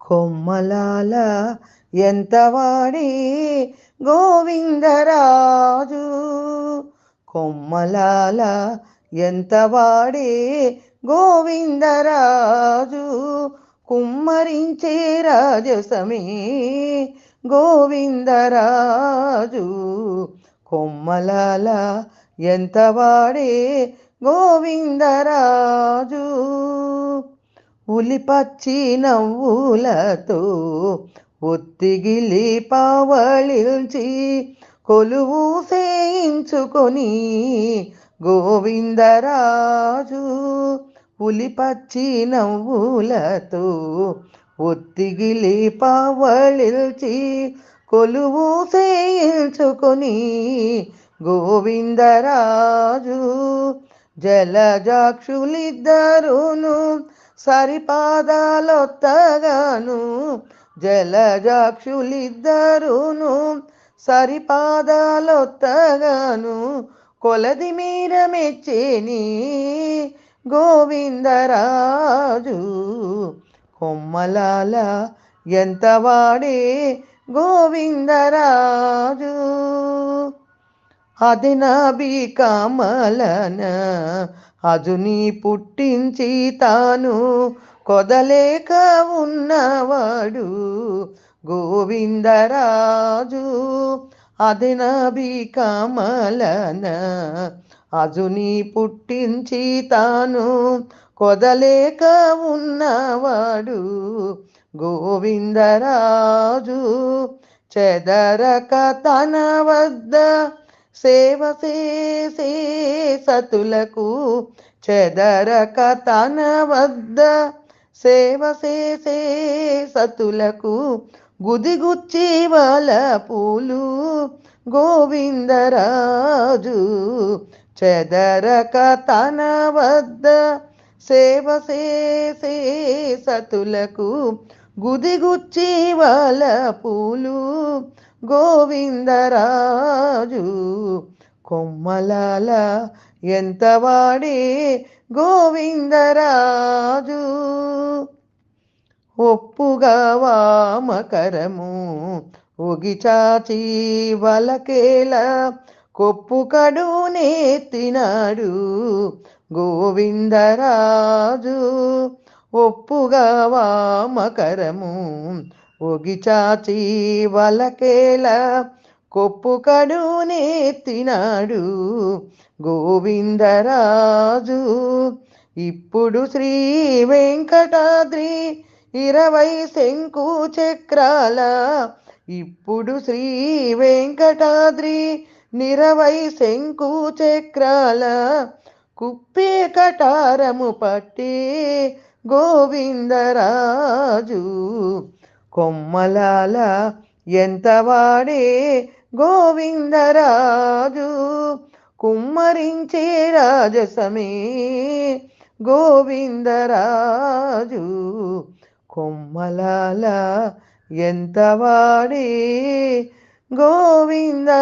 కొమ్మలాల ఎంతవాడే గోవిందరాజు. కొమ్మలాల ఎంతవాడే గోవిందరాజు. కుమ్మరించే రాజసమే గోవిందరాజు. కొమ్మలాల ఎంతవాడే గోవిందరాజు. ఉలిపచ్చి నవ్వులతో ఒత్తిగిలి పావళిల్చి కొలువు సేయించుకొని గోవిందరాజు. ఉలిపచ్చి నవ్వులతో ఒత్తిగిలి పావళిల్చి కొలువు సేయించుకొని గోవిందరాజు. జలజాక్షులిద్దరును సరిపాదాలొత్తగాను. జలజాక్షులిద్దరును సరిపాదాలొత్తగాను. కొలది మీర మెచ్చేని గోవిందరాజు. కొమ్మలాల ఎంతవాడే గోవిందరాజు. అదినాభి కమలన అజుని పుట్టించి తాను కొదలేక ఉన్నవాడు గోవిందరాజు. అదినాభి కమలన అజుని పుట్టించి తాను కొదలేక ఉన్నవాడు గోవిందరాజు. చెదరక తన వద్ద సేవ చేసే సతులకు. చెదరక తన వద్ద సేవ చేసే సతులకు గుదిగుచ్చి వలపులు గోవిందరాజు. చెదరక తన వద్ద సేవ చేసే సతులకు గుదిగుచ్చి వలపులు గోవిందరాజు. కొమ్మలాల ఎంతవాడే గోవిందరాజు. ఒప్పుగా వామకరము ఒగిచాచి వలకేల కొప్పు కడునెత్తినాడు గోవిందరాజు. ఒప్పుగా వామకరము ఒగిచాచి వలకేల కొప్పు కడునెత్తినాడు గోవిందరాజు. ఇప్పుడు శ్రీ వెంకటాద్రి 20 శంకు చక్రాల. ఇప్పుడు శ్రీ వెంకటాద్రి 20 శంకు చక్రాల కుప్పే కటారము పట్టే గోవిందరాజు. కొమ్మలాల ఎంతవాడే గోవిందరాజు. కుమ్మరించే రాజసమే గోవిందరాజు. కొమ్మలాల ఎంతవాడే గోవిందరాజు.